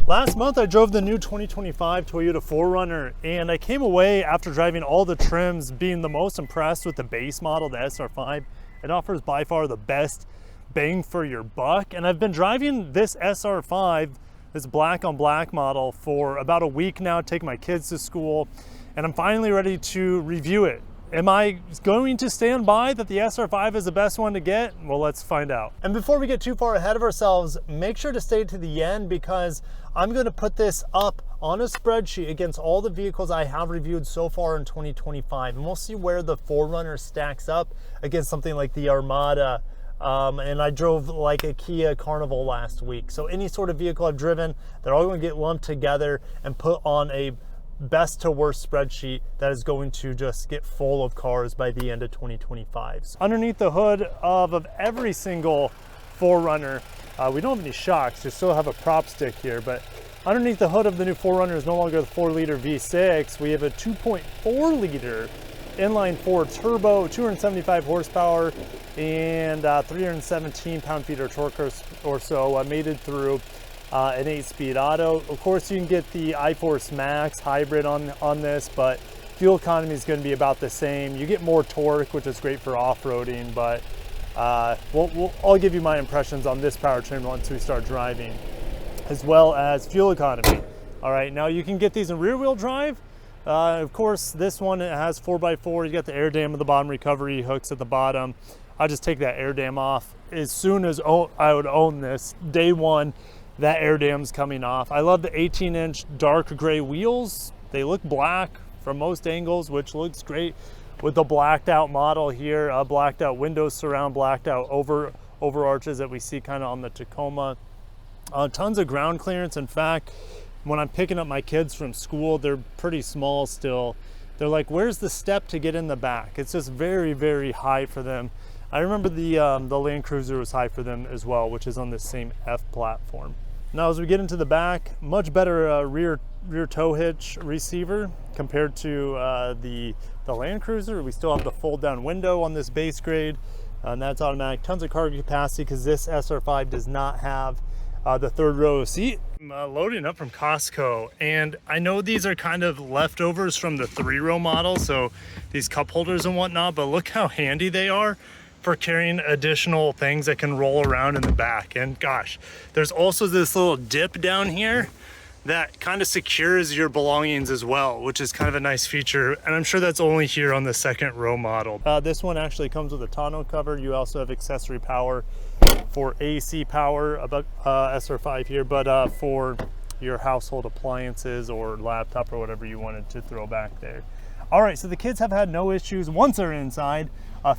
Last month I drove the new 2025 Toyota 4Runner, and I came away after driving all the trims being the most impressed with the base model, the SR5. It offers by far the best bang for your buck, and I've been driving this SR5, this black on black model, for about a week now, taking my kids to school, and I'm finally ready to review it. Am I going to stand by that the SR5 is the best one to get? Well, let's find out. And before we get too far ahead of ourselves, make sure to stay to the end, because I'm going to put this up on a spreadsheet against all the vehicles I have reviewed so far in 2025. And we'll see where the 4Runner stacks up against something like the Armada. And I drove like a Kia Carnival last week. So any sort of vehicle I've driven, they're all going to get lumped together and put on a best to worst spreadsheet that is going to just get full of cars by the end of 2025. So underneath the hood of every single 4Runner, we don't have any shocks, you still have a prop stick here, but underneath the hood of the new 4Runner is no longer the 4-liter V6. We have a 2.4 liter inline 4 turbo, 275 horsepower, and 317 pound-feet of torque or so, mated through an 8-speed auto. Of course, you can get the iForce Max hybrid on this, but fuel economy is going to be about the same. You get more torque, which is great for off-roading, but I'll give you my impressions on this powertrain once we start driving, as well as fuel economy. All right, now you can get these in rear-wheel drive. Of course, this one, it has 4x4. You got the air dam at the bottom, recovery hooks at the bottom. I just take that air dam off as soon as I would own this. Day one, that air dam's coming off. I love the 18-inch dark gray wheels. They look black from most angles, which looks great with the blacked out model here, blacked out windows surround, blacked out over arches that we see kind of on the Tacoma. Tons of ground clearance. In fact, when I'm picking up my kids from school, they're pretty small still. They're like, where's the step to get in the back? It's just very, very high for them. I remember the Land Cruiser was high for them as well, which is on the same F platform. Now, as we get into the back, much better rear tow hitch receiver compared to the Land Cruiser. We still have the fold down window on this base grade, and that's automatic. Tons of cargo capacity because this SR5 does not have the third row seat. I'm loading up from Costco, and I know these are kind of leftovers from the 3-row model, so these cup holders and whatnot, but look how handy they are for carrying additional things that can roll around in the back. And gosh, there's also this little dip down here that kind of secures your belongings as well, which is kind of a nice feature, and I'm sure that's only here on the 2nd row model. This one actually comes with a tonneau cover. You also have accessory power for AC power, SR5 here, but for your household appliances or laptop or whatever you wanted to throw back there. All right, so the kids have had no issues once they're inside.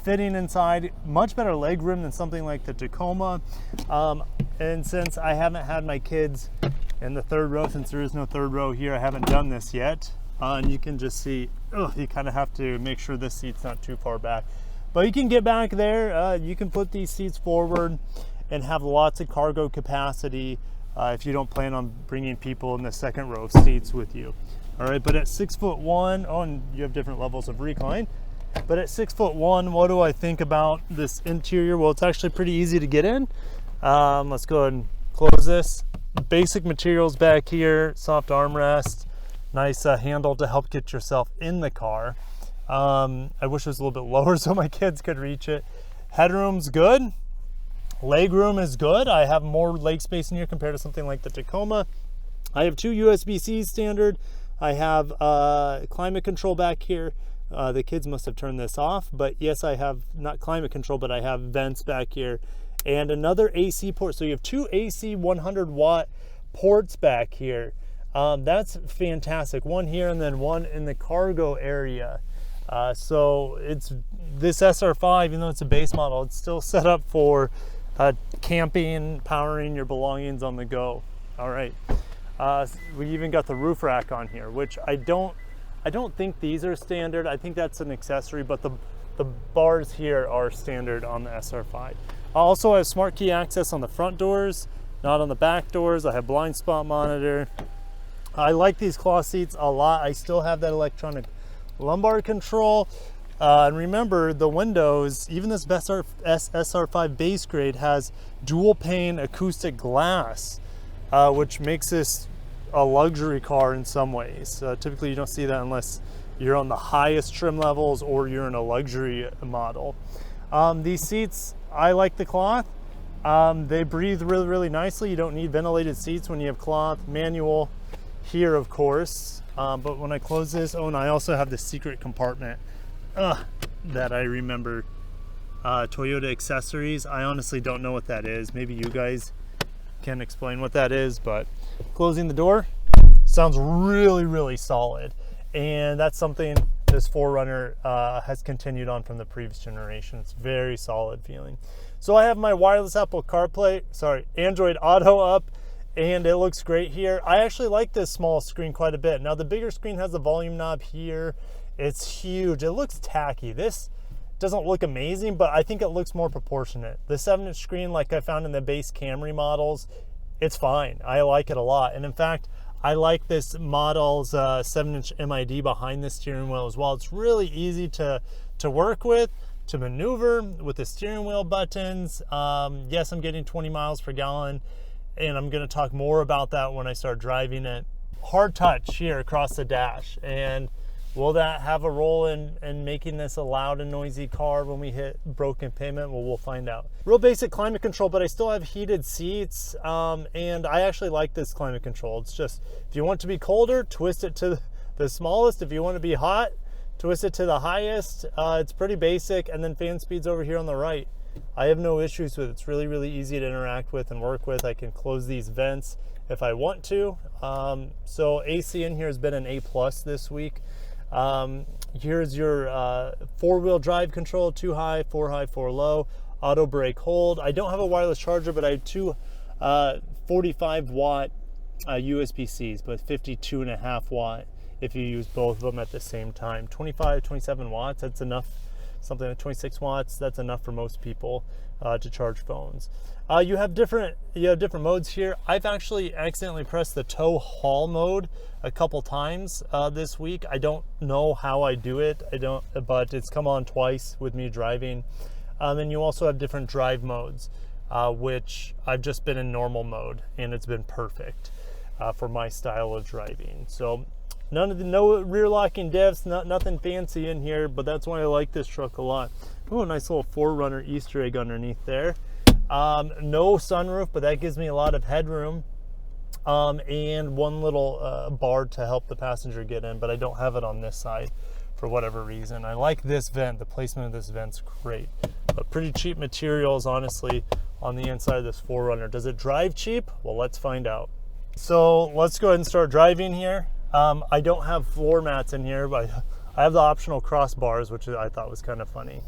Fitting inside, much better leg room than something like the Tacoma. And since I haven't had my kids in the 3rd row, since there is no 3rd row here, I haven't done this yet. And you can just see, you kind of have to make sure this seat's not too far back. But you can get back there. You can put these seats forward and have lots of cargo capacity if you don't plan on bringing people in the 2nd row of seats with you. All right, but at 6'1", and you have different levels of recline. But at 6'1", what do I think about this interior? Well, it's actually pretty easy to get in. Let's go ahead and close this. Basic materials back here, soft armrest, nice handle to help get yourself in the car. I wish it was a little bit lower so my kids could reach it. Headroom's good. Leg room is good. I have more leg space in here compared to something like the Tacoma. I have 2 USB-Cs standard. I have climate control back here. The kids must have turned this off, but yes, I have not climate control, but I have vents back here and another AC port. So you have 2 AC 100-watt ports back here. That's fantastic. One here and then one in the cargo area. So it's this SR5, even though it's a base model, it's still set up for camping, powering your belongings on the go. All right. We even got the roof rack on here, which I don't think these are standard. I think that's an accessory, but the bars here are standard on the SR5. I also have smart key access on the front doors, not on the back doors. I have blind spot monitor. I like these cloth seats a lot. I still have that electronic lumbar control. And remember, the windows, even this SR5 base grade has dual pane acoustic glass, which makes this a luxury car in some ways. Typically you don't see that unless you're on the highest trim levels or you're in a luxury model. These seats, I like the cloth. They breathe really, really nicely. You don't need ventilated seats when you have cloth. Manual here, of course. But when I close this, oh, and I also have the secret compartment that I remember. Toyota accessories. I honestly don't know what that is. Maybe you guys can explain what that is, but closing the door sounds really, really solid. And that's something this 4Runner has continued on from the previous generation. It's very solid feeling. So I have my wireless Apple CarPlay, Android Auto up, and it looks great here. I actually like this small screen quite a bit. Now the bigger screen has the volume knob here. It's huge. It looks tacky. This doesn't look amazing, but I think it looks more proportionate. The 7-inch screen, like I found in the base Camry models, it's fine. I like it a lot. And in fact, I like this model's 7-inch MID behind the steering wheel as well. It's really easy to work with, to maneuver with the steering wheel buttons. Yes, I'm getting 20 miles per gallon, and I'm gonna talk more about that when I start driving it. Hard touch here across the dash, and will that have a role in making this a loud and noisy car when we hit broken pavement? Well, we'll find out. Real basic climate control, but I still have heated seats, and I actually like this climate control. It's just, if you want to be colder, twist it to the smallest. If you want to be hot, twist it to the highest. It's pretty basic, and then fan speeds over here on the right. I have no issues with it. It's really, really easy to interact with and work with. I can close these vents if I want to. So AC in here has been an A+ this week. Here's your 4-wheel drive control, 2 high, 4 high, 4 low, auto brake hold. I don't have a wireless charger, but I have two 45 watt USB-Cs, but 52.5 watt if you use both of them at the same time. 25, 27 watts, that's enough. Something like 26 watts, that's enough for most people to charge phones. You have different modes here. I've actually accidentally pressed the tow haul mode a couple times this week. I don't know how I do it. But it's come on twice with me driving. And you also have different drive modes, which I've just been in normal mode, and it's been perfect for my style of driving. So no rear locking diffs, nothing fancy in here, but that's why I like this truck a lot. Oh, a nice little 4Runner Easter egg underneath there. No sunroof, but that gives me a lot of headroom, and one little bar to help the passenger get in, but I don't have it on this side for whatever reason. I like this vent. The placement of this vent's great, but pretty cheap materials, honestly, on the inside of this 4Runner. Does it drive cheap? Well, let's find out. So let's go ahead and start driving here. I don't have floor mats in here, but I have the optional crossbars, which I thought was kind of funny.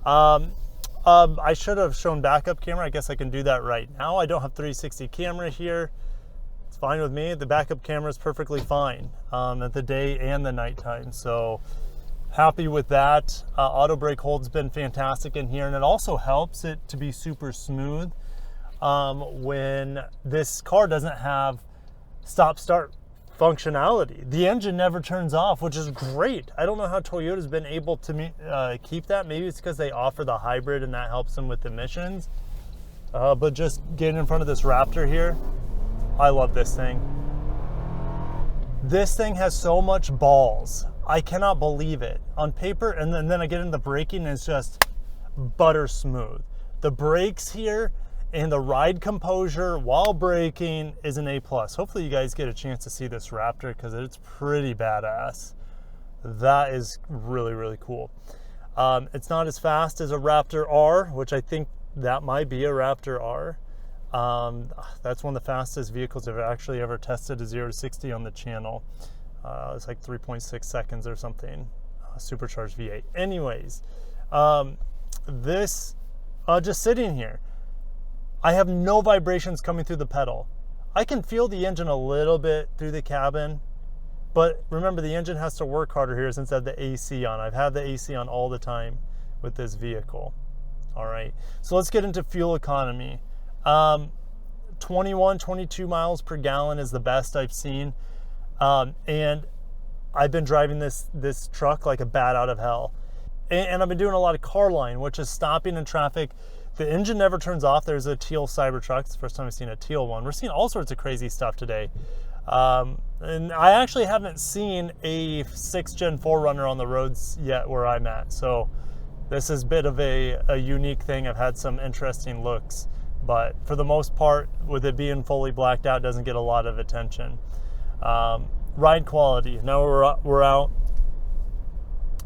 I should have shown backup camera. I guess I can do that right now. I don't have 360 camera here. It's fine with me. The backup camera is perfectly fine at the day and the nighttime. So happy with that. Auto brake hold's been fantastic in here, and it also helps it to be super smooth when this car doesn't have stop-start functionality. The engine never turns off, which is great. I don't know how Toyota's been able to keep that. Maybe it's because they offer the hybrid and that helps them with emissions. But just getting in front of this Raptor here, I love this thing. This thing has so much balls. I cannot believe it. On paper, and then I get into the braking and it's just butter smooth. The brakes here and the ride composure while braking is an A+. Hopefully you guys get a chance to see this Raptor because it's pretty badass. That is really, really cool. It's not as fast as a Raptor R, which I think that might be a Raptor R. That's one of the fastest vehicles I've actually ever tested, a 0 to 60 on the channel. It's like 3.6 seconds or something, supercharged V8. Anyways, this, just sitting here, I have no vibrations coming through the pedal. I can feel the engine a little bit through the cabin, but remember the engine has to work harder here since I have the AC on. I've had the AC on all the time with this vehicle. All right, so let's get into fuel economy. 21, 22 miles per gallon is the best I've seen. And I've been driving this truck like a bat out of hell. And I've been doing a lot of car line, which is stopping in traffic. The engine never turns off. There's a teal Cybertruck. It's the first time I've seen a teal one. We're seeing all sorts of crazy stuff today. And I actually haven't seen a 6th gen 4Runner on the roads yet where I'm at. So this is a bit of a unique thing. I've had some interesting looks, but for the most part, with it being fully blacked out, doesn't get a lot of attention. Ride quality. Now we're out.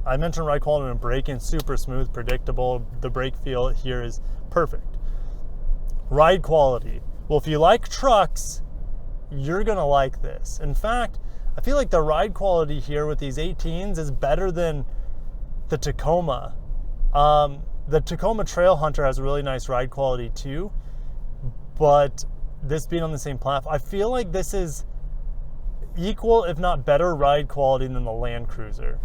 I mentioned ride quality and braking, super smooth, predictable. The brake feel here is perfect. Ride quality. Well, if you like trucks, you're gonna like this. In fact, I feel like the ride quality here with these 18s is better than the Tacoma. The Tacoma Trail Hunter has a really nice ride quality too, but this being on the same platform, I feel like this is equal, if not better, ride quality than the Land Cruiser.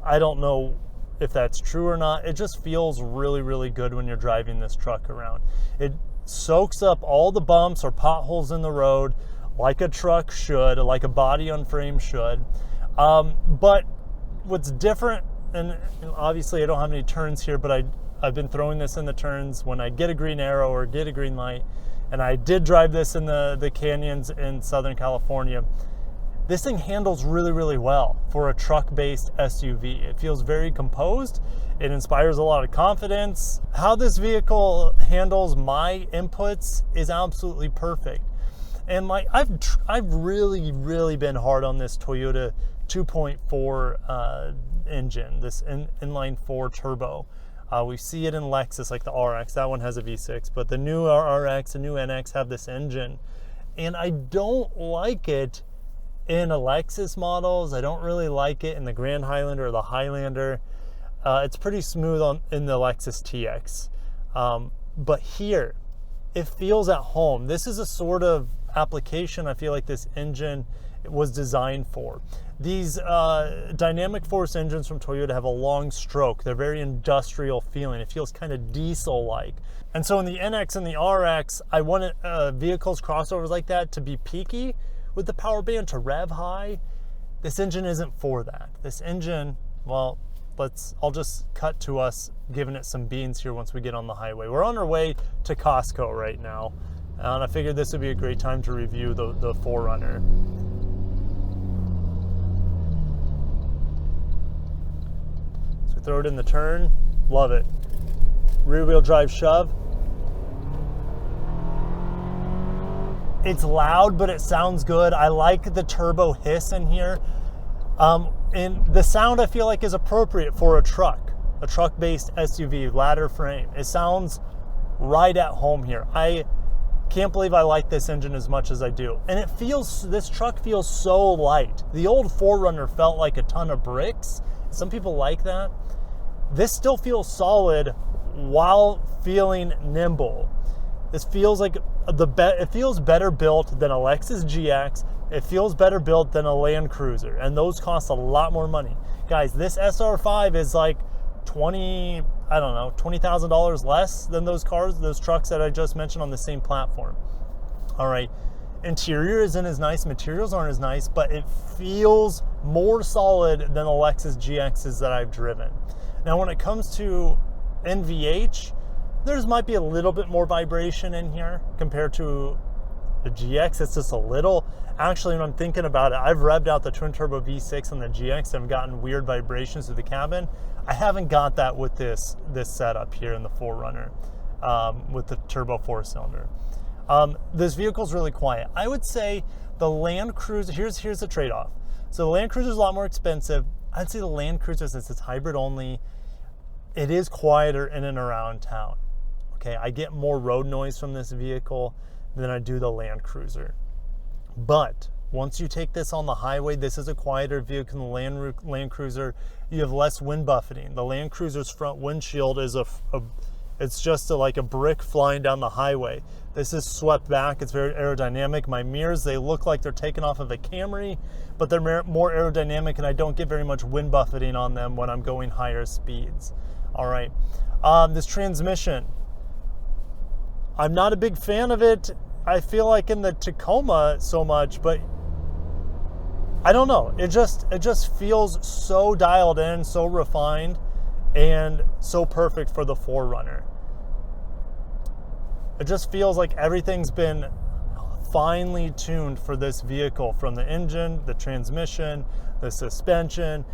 I don't know if that's true or not. It just feels really, really good when you're driving this truck around. It soaks up all the bumps or potholes in the road like a truck should, like a body on frame should. But what's different, and obviously I don't have any turns here, but I've been throwing this in the turns when I get a green arrow or get a green light, and I did drive this in the canyons in Southern California. This thing handles really, really well for a truck-based SUV. It feels very composed. It inspires a lot of confidence. How this vehicle handles my inputs is absolutely perfect. And I've really, really been hard on this Toyota 2.4 engine, this inline 4 turbo. We see it in Lexus, like the RX. That one has a V6, but the new RX, the new NX have this engine. And I don't like it in a Lexus models. I don't really like it in the Grand Highlander or the Highlander. It's pretty smooth in the Lexus TX. But here, it feels at home. This is a sort of application I feel like this engine was designed for. These dynamic force engines from Toyota have a long stroke. They're very industrial feeling. It feels kind of diesel-like. And so in the NX and the RX, I wanted vehicles, crossovers like that to be peaky with the power band, to rev high. This engine isn't for that. This engine, well, I'll just cut to us giving it some beans here once we get on the highway. We're on our way to Costco right now, and I figured this would be a great time to review the 4Runner. So we throw it in the turn, love it. Rear wheel drive shove. It's loud, but it sounds good. I like the turbo hiss in here. And the sound I feel like is appropriate for a truck-based SUV, ladder frame. It sounds right at home here. I can't believe I like this engine as much as I do. And this truck feels so light. The old 4Runner felt like a ton of bricks. Some people like that. This still feels solid while feeling nimble. This feels like it feels better built than a Lexus GX. It feels better built than a Land Cruiser, and those cost a lot more money. Guys, this SR5 is like $20,000 less than those trucks that I just mentioned on the same platform. All right, interior isn't as nice, materials aren't as nice, but it feels more solid than the Lexus GXs that I've driven. Now, when it comes to NVH, there's might be a little bit more vibration in here compared to the GX. It's just a little. Actually, when I'm thinking about it, I've revved out the twin turbo V6 on the GX and I've gotten weird vibrations through the cabin. I haven't got that with this setup here in the 4Runner with the turbo 4-cylinder. This vehicle's really quiet. I would say the Land Cruiser, here's the trade-off. So the Land Cruiser is a lot more expensive. I'd say the Land Cruiser, since it's hybrid only, it is quieter in and around town. Okay, I get more road noise from this vehicle than I do the Land Cruiser. But once you take this on the highway, this is a quieter vehicle than the Land Cruiser. You have less wind buffeting. The Land Cruiser's front windshield is it's just like a brick flying down the highway. This is swept back. It's very aerodynamic. My mirrors, they look like they're taken off of a Camry, but they're more aerodynamic, and I don't get very much wind buffeting on them when I'm going higher speeds. All right, this transmission, I'm not a big fan of it. I feel like in the Tacoma so much, but I don't know. It just feels so dialed in, so refined, and so perfect for the 4Runner. It just feels like everything's been finely tuned for this vehicle, from the engine, the transmission, the suspension,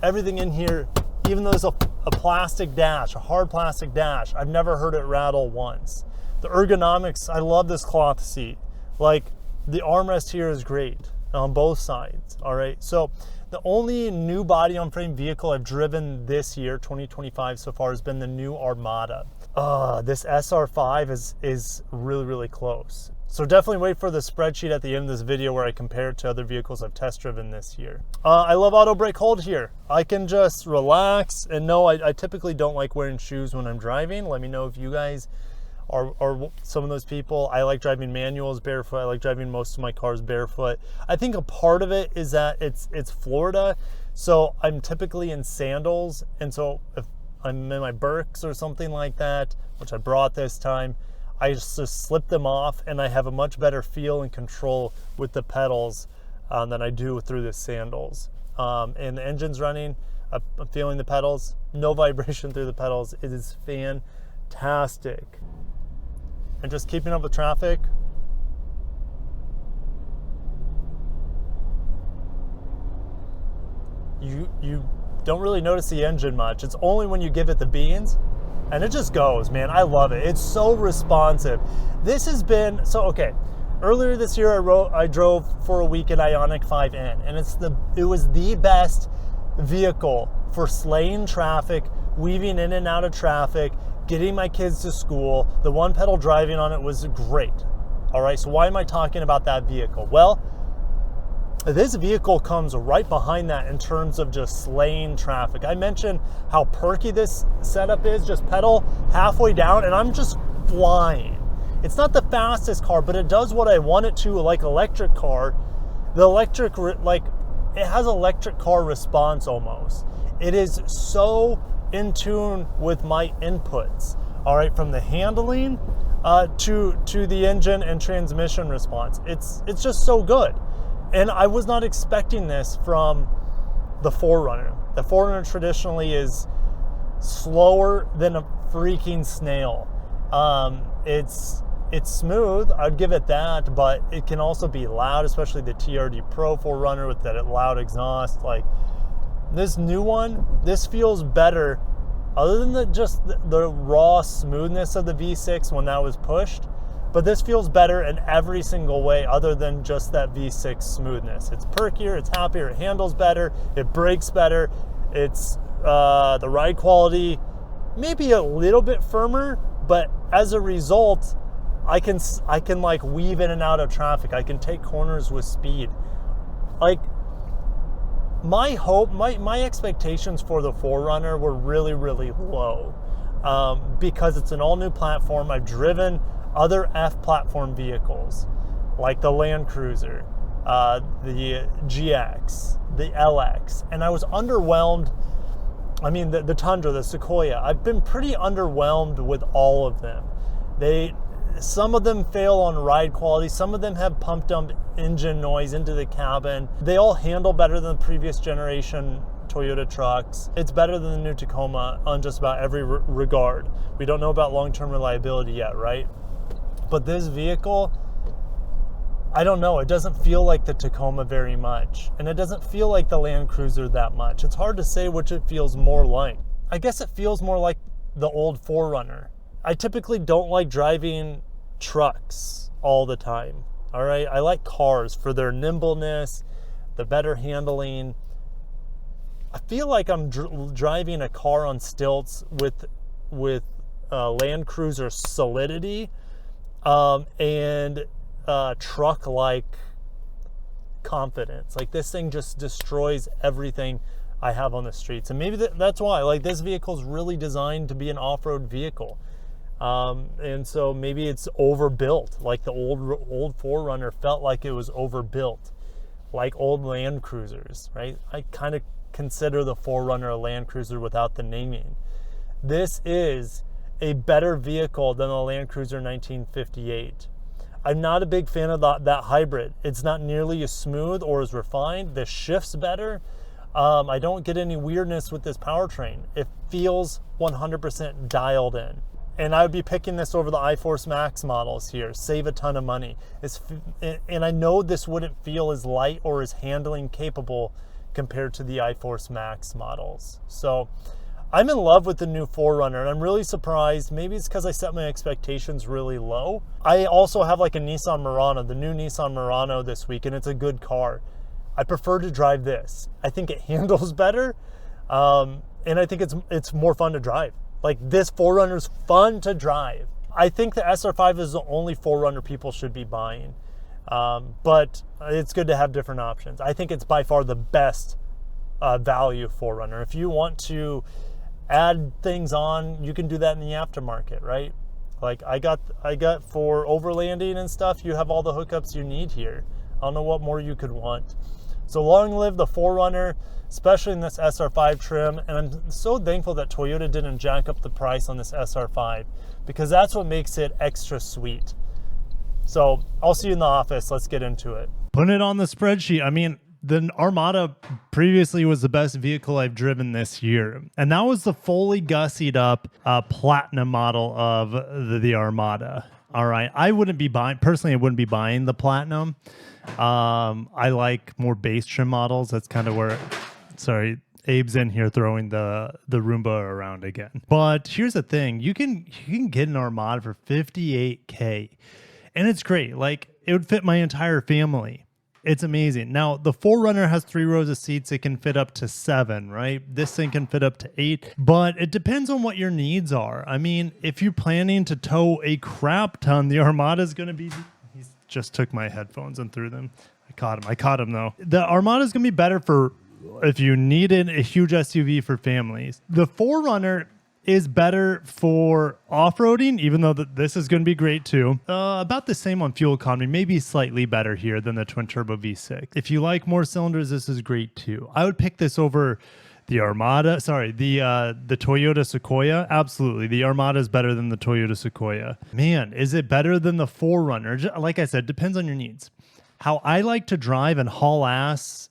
everything in here. Even though there's a plastic dash, a hard plastic dash, I've never heard it rattle once. The ergonomics, I love this cloth seat. Like, the armrest here is great on both sides, all right? So the only new body on frame vehicle I've driven this year, 2025 so far, has been the new Armada. This SR5 is really, really close. So definitely wait for the spreadsheet at the end of this video where I compare it to other vehicles I've test driven this year. I love auto brake hold here. I can just relax, and no, I typically don't like wearing shoes when I'm driving. Let me know if you guys are some of those people. I like driving manuals barefoot. I like driving most of my cars barefoot. I think a part of it is that it's Florida, so I'm typically in sandals, and so if I'm in my Birks or something like that, which I brought this time, I just slip them off, and I have a much better feel and control with the pedals than I do through the sandals. And the engine's running, I'm feeling the pedals, no vibration through the pedals. It is fantastic. And just keeping up with traffic. You don't really notice the engine much. It's only when you give it the beans, and it just goes, man. I love it. It's so responsive. This has been, so okay, earlier this year I drove for a week an Ioniq 5N, and it was the best vehicle for slaying traffic, weaving in and out of traffic, getting my kids to school. The one pedal driving on it was great. All right, so why am I talking about that vehicle? Well, this vehicle comes right behind that in terms of just slaying traffic. I mentioned how perky this setup is, just pedal halfway down and I'm just flying. It's not the fastest car, but it does what I want it to, like electric car. The electric, like, it has electric car response almost. It is so in tune with my inputs, all right, from the handling to the engine and transmission response. It's just so good. And I was not expecting this from the 4Runner. The 4Runner traditionally is slower than a freaking snail. It's smooth, I'd give it that, but it can also be loud, especially the TRD Pro 4Runner with that loud exhaust. Like, this new one, this feels better, other than just the raw smoothness of the V6 when that was pushed. But this feels better in every single way other than just that V6 smoothness. It's perkier, it's happier, it handles better, it brakes better, it's the ride quality maybe a little bit firmer, but as a result, I can like weave in and out of traffic. I can take corners with speed. Like, my hope, my expectations for the 4Runner were really, really low because it's an all new platform. I've driven other F platform vehicles like the Land Cruiser, the GX, the LX, and I was underwhelmed. I mean, the Tundra, the Sequoia, I've been pretty underwhelmed with all of them. Some of them fail on ride quality, some of them have pump dump engine noise into the cabin. They all handle better than the previous generation Toyota trucks. It's better than the new Tacoma on just about every regard. We don't know about long-term reliability yet, right? But this vehicle, I don't know, it doesn't feel like the Tacoma very much, and it doesn't feel like the Land Cruiser that much. It's hard to say which it feels more like. I guess it feels more like the old 4Runner. I typically don't like driving trucks all the time, all right? I like cars for their nimbleness, the better handling. I feel like I'm driving a car on stilts with Land Cruiser solidity and truck-like confidence. Like, this thing just destroys everything I have on the streets. And maybe that's why, like, this vehicle is really designed to be an off-road vehicle. And so maybe it's overbuilt, like the old 4Runner felt like it was overbuilt, like old Land Cruisers, right? I kind of consider the 4Runner a Land Cruiser without the naming. This is a better vehicle than the Land Cruiser 1958. I'm not a big fan of that hybrid. It's not nearly as smooth or as refined. The shift's better. I don't get any weirdness with this powertrain. It feels 100% dialed in. And I would be picking this over the iForce Max models here, save a ton of money. And I know this wouldn't feel as light or as handling capable compared to the iForce Max models. So I'm in love with the new 4Runner, and I'm really surprised. Maybe it's because I set my expectations really low. I also have like a Nissan Murano, the new Nissan Murano this week, and it's a good car. I prefer to drive this. I think it handles better, and I think it's more fun to drive. Like, this 4Runner's fun to drive. I think the SR5 is the only 4Runner people should be buying, but it's good to have different options. I think it's by far the best value 4Runner. If you want to add things on, you can do that in the aftermarket, right? Like I got for overlanding and stuff, you have all the hookups you need here. I don't know what more you could want. So long live the 4Runner, especially in this SR5 trim. And I'm so thankful that Toyota didn't jack up the price on this SR5, because that's what makes it extra sweet. So I'll see you in the office. Let's get into it. Putting it on the spreadsheet. I mean, the Armada previously was the best vehicle I've driven this year. And that was the fully gussied up Platinum model of the Armada. All right. I wouldn't be buying the Platinum. I like more base trim models. That's kind of where, sorry, Abe's in here throwing the Roomba around again. But here's the thing. You can get an Armada for $58K. And it's great. Like, it would fit my entire family. It's amazing. Now, the 4Runner has 3 rows of seats. It can fit up to 7, right? This thing can fit up to 8, but it depends on what your needs are. I mean, if you're planning to tow a crap ton, the Armada is going to be... He just took my headphones and threw them. I caught him though. The Armada is going to be better for if you needed a huge SUV for families. The 4Runner is better for off-roading, even though this is going to be great too. About the same on fuel economy, maybe slightly better here than the twin-turbo V6. If you like more cylinders, this is great too. I would pick this over the Armada. Sorry, the Toyota Sequoia. Absolutely, the Armada is better than the Toyota Sequoia. Man, is it better than the 4Runner? Like I said, depends on your needs. How I like to drive and haul ass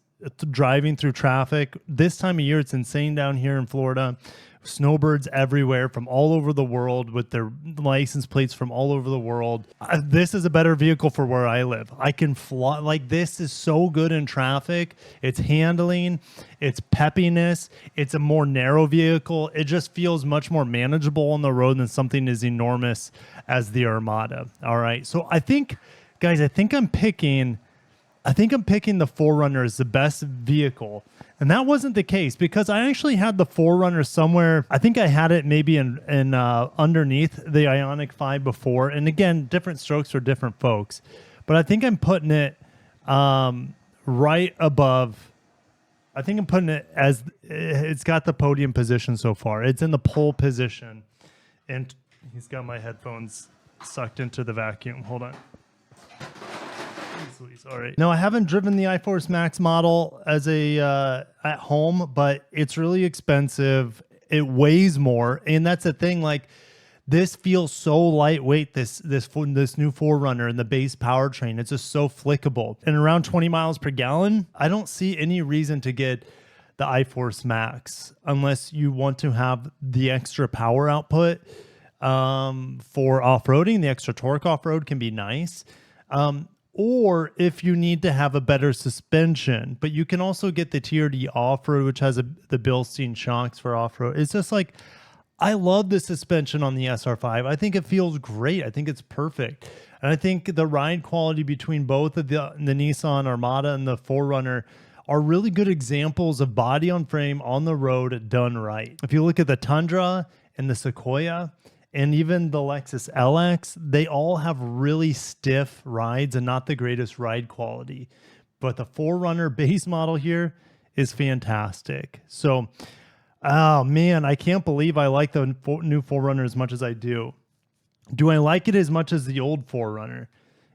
driving through traffic. This time of year, it's insane down here in Florida. Snowbirds everywhere from all over the world with their license plates from all over the world. This is a better vehicle for where I live. I can fly. Like, this is so good in traffic. It's handling, it's peppiness, it's a more narrow vehicle. It just feels much more manageable on the road than something as enormous as the Armada. All right. So I think, guys, I think I'm picking the 4Runner as the best vehicle. And that wasn't the case, because I actually had the 4Runner somewhere. I think I had it maybe in underneath the Ioniq 5 before. And again, different strokes for different folks. But I think I'm putting it right above. I think I'm putting it as it's got the podium position so far. It's in the pole position. And he's got my headphones sucked into the vacuum. Hold on. All right. No, I haven't driven the iForce Max model as a at home, but it's really expensive. It weighs more, and that's the thing. Like, this feels so lightweight. This new 4Runner and the base powertrain, it's just so flickable. And around 20 miles per gallon, I don't see any reason to get the iForce Max unless you want to have the extra power output for off-roading. The extra torque off-road can be nice. Or if you need to have a better suspension, but you can also get the TRD off-road, which has the Bilstein shocks for off-road. It's just like, I love the suspension on the SR5. I think it feels great. I think it's perfect. And I think the ride quality between both of the Nissan Armada and the 4Runner are really good examples of body on frame on the road done right. If you look at the Tundra and the Sequoia, and even the Lexus LX, they all have really stiff rides and not the greatest ride quality. But the 4Runner base model here is fantastic. So, oh man, I can't believe I like the new 4Runner as much as I do. Do I like it as much as the old 4Runner?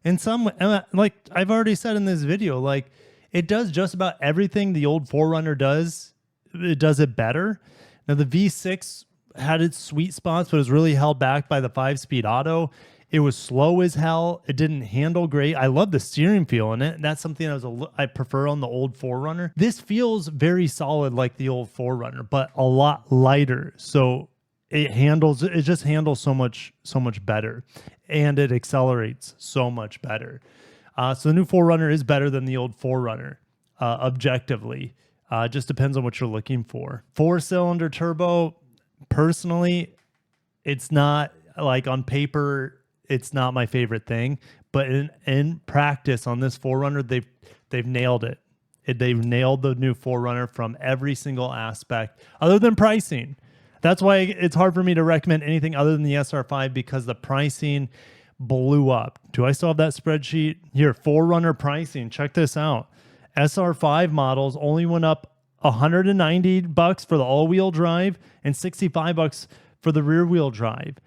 In some, like I've already said in this video, like, it does just about everything the old 4Runner does. It does it better. Now the V6 had its sweet spots, but it was really held back by the 5-speed auto. It was slow as hell. It didn't handle great. I love the steering feel in it. That's something I prefer on the old 4Runner. This feels very solid like the old 4Runner, but a lot lighter. So it just handles so much better, and it accelerates so much better. So the new 4Runner is better than the old 4Runner, objectively. Just depends on what you're looking for. 4-cylinder turbo, personally, it's not, like, on paper, it's not my favorite thing, but in practice on this 4Runner, they've nailed it. They've nailed the new 4Runner from every single aspect, other than pricing. That's why it's hard for me to recommend anything other than the SR5, because the pricing blew up. Do I still have that spreadsheet? Here, 4Runner pricing. Check this out. SR5 models only went up $190 for the all-wheel drive and $65 for the rear-wheel drive.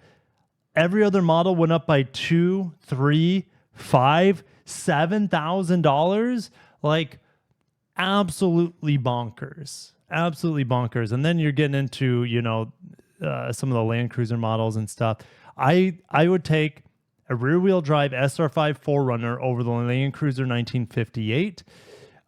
Every other model went up by $2,000, $3,000, $5,000, $7,000. Like, absolutely bonkers. Absolutely bonkers. And then you're getting into, some of the Land Cruiser models and stuff. I would take a rear-wheel drive SR5 4Runner over the Land Cruiser 1958.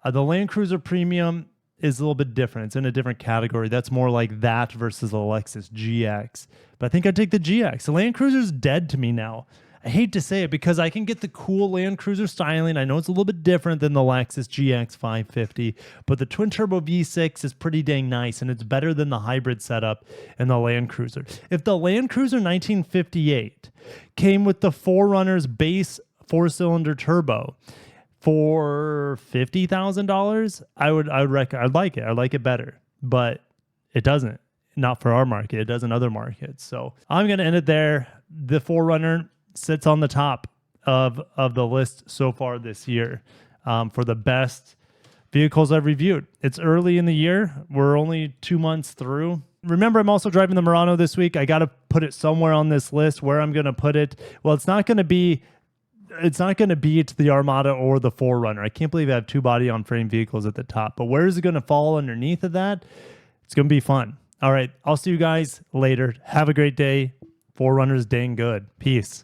The Land Cruiser Premium is a little bit different. It's in a different category. That's more like that versus the Lexus GX. But I think I'd take the GX. The Land Cruiser's dead to me now. I hate to say it, because I can get the cool Land Cruiser styling. I know it's a little bit different than the Lexus GX 550, but the twin-turbo V6 is pretty dang nice, and it's better than the hybrid setup in the Land Cruiser. If the Land Cruiser 1958 came with the 4Runner's base 4-cylinder turbo for $50,000, I'd like it. I'd like it better, but it doesn't. Not for our market. It does in other markets. So I'm going to end it there. The 4Runner sits on the top of the list so far this year for the best vehicles I've reviewed. It's early in the year. We're only 2 months through. Remember, I'm also driving the Murano this week. I got to put it somewhere on this list. Where I'm going to put it, well, it's not going to be to the Armada or the 4Runner. I can't believe I have two body-on-frame vehicles at the top. But where is it going to fall underneath of that? It's going to be fun. All right, I'll see you guys later. Have a great day. 4Runner's dang good. Peace.